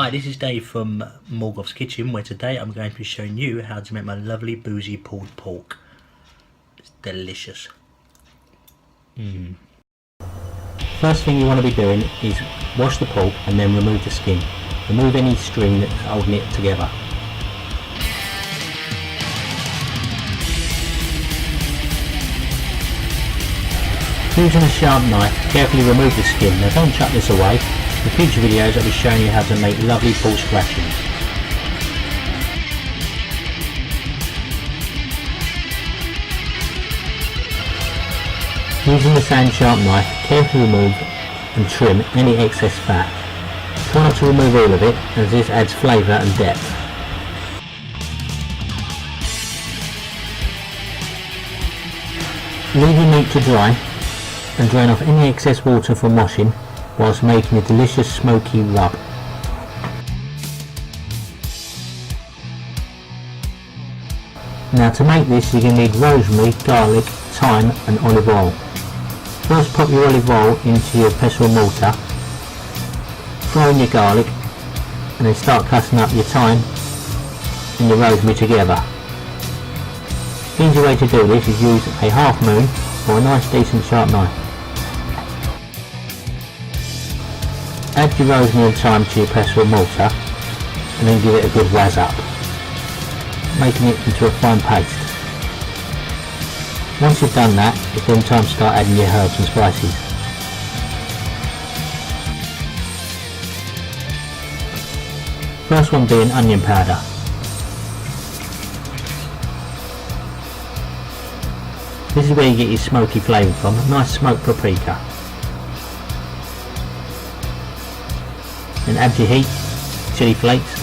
Hi, this is Dave from Morgoth's Kitchen, where today I'm going to be showing you how to make my lovely boozy pulled pork. It's delicious. First thing you want to be doing is wash the pork and then remove the skin. Remove any string that's holding it together. Using a sharp knife, carefully remove the skin. Now don't chuck this away. In future videos I'll be showing you how to make lovely pork scratchings. Using the same sharp knife, carefully remove and trim any excess fat. Try not to remove all of it, as this adds flavour and depth. Leave your meat to dry and drain off any excess water from washing whilst making a delicious smoky rub. Now to make this you're going to need rosemary, garlic, thyme and olive oil. First pop your olive oil into your pestle mortar, throw in your garlic and then start cutting up your thyme and your rosemary together. The easy way to do this is use a half moon or a nice decent sharp knife. Add your rosemary and thyme to your pestle mortar and then give it a good whiz up, making it into a fine paste. Once you've done that, it's then time to start adding your herbs and spices. First one being onion powder. This is where you get your smoky flavour from, a nice smoked paprika. Then add your heat, chilli flakes.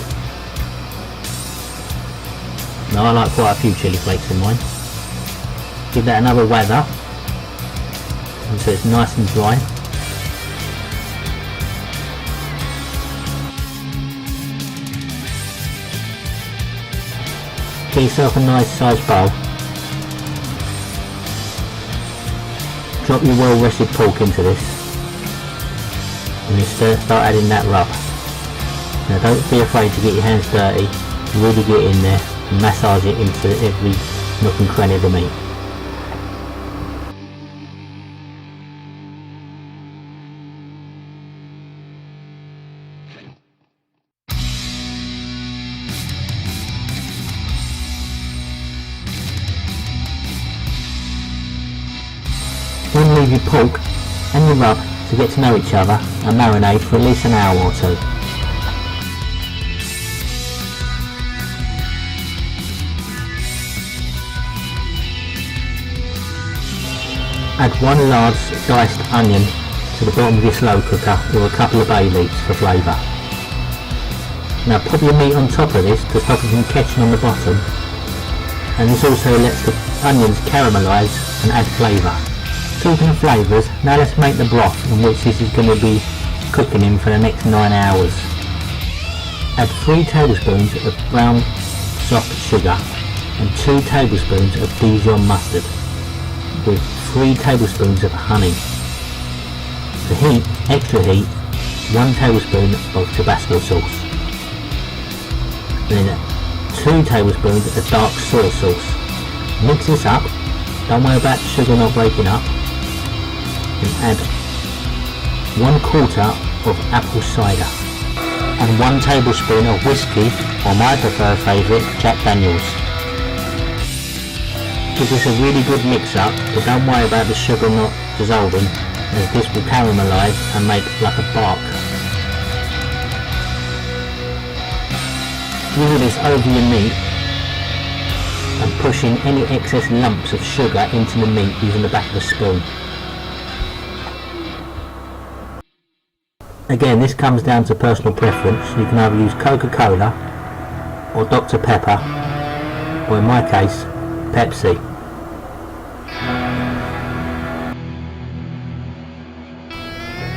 Now I like quite a few chilli flakes in mine. Give that another whack up until it's nice and dry. Get yourself a nice sized bowl. Drop your well rested pork into this and then start adding that rub. Now don't be afraid to get your hands dirty, really get in there and massage it into every nook and cranny of the meat. Then leave your pork and your rub to get to know each other and marinate for at least an hour or two. Add one large diced onion to the bottom of your slow cooker with a couple of bay leaves for flavour. Now pop your meat on top of this to stop it from catching on the bottom, and this also lets the onions caramelise and add flavour. Talking of flavours, now let's make the broth in which this is going to be cooking in for the next 9 hours. Add 3 tablespoons of brown soft sugar and 2 tablespoons of Dijon mustard with 3 tablespoons of honey. For heat, extra heat, 1 tablespoon of Tabasco sauce. Then 2 tablespoons of dark soy sauce. Mix this up, don't worry about the sugar not breaking up, and add 1/4 of apple cider and 1 tablespoon of whiskey, or my preferred favourite, Jack Daniels. Give this a really good mix up, but don't worry about the sugar not dissolving, as this will caramelise and make like a bark. Drizzle this over your meat and push in any excess lumps of sugar into the meat using the back of a spoon. Again, this comes down to personal preference. You can either use Coca-Cola or Dr. Pepper, or in my case, Pepsi.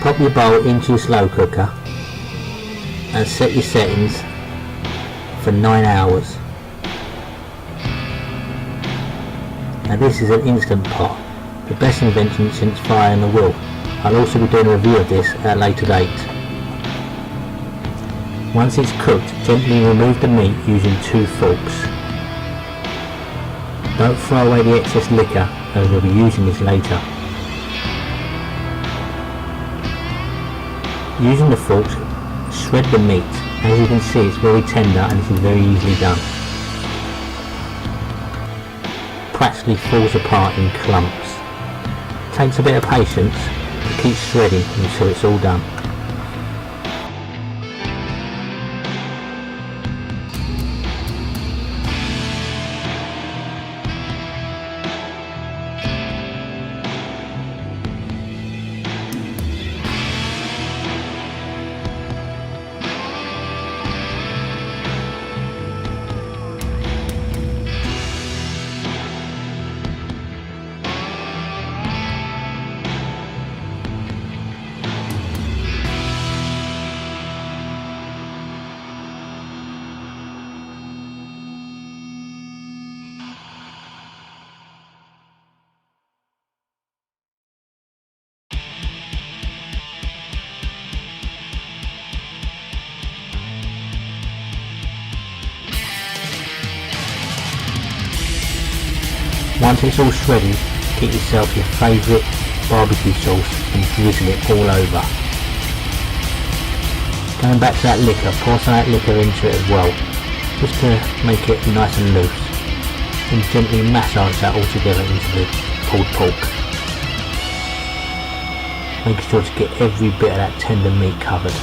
Pop your bowl into your slow cooker and set your settings for 9 hours. Now this is an instant pot, the best invention since fire in the wheel. I'll also be doing a review of this at a later date. Once it's cooked, gently remove the meat using 2 forks. Don't throw away the excess liquor, as we'll be using this later. Using the forks, shred the meat. As you can see, it's very tender and this is very easily done. Practically falls apart in clumps. Takes a bit of patience to keep shredding until it's all done. Once it's all shredded, get yourself your favourite barbecue sauce and drizzle it all over. Going back to that liquor, pour some of that liquor into it as well, just to make it nice and loose, and gently massage that all together into the pulled pork. Make sure to get every bit of that tender meat covered.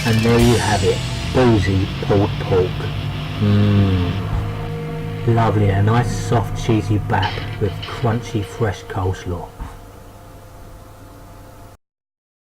And there you have it, Boozy pulled pork. Lovely, a nice soft cheesy bap with crunchy fresh coleslaw.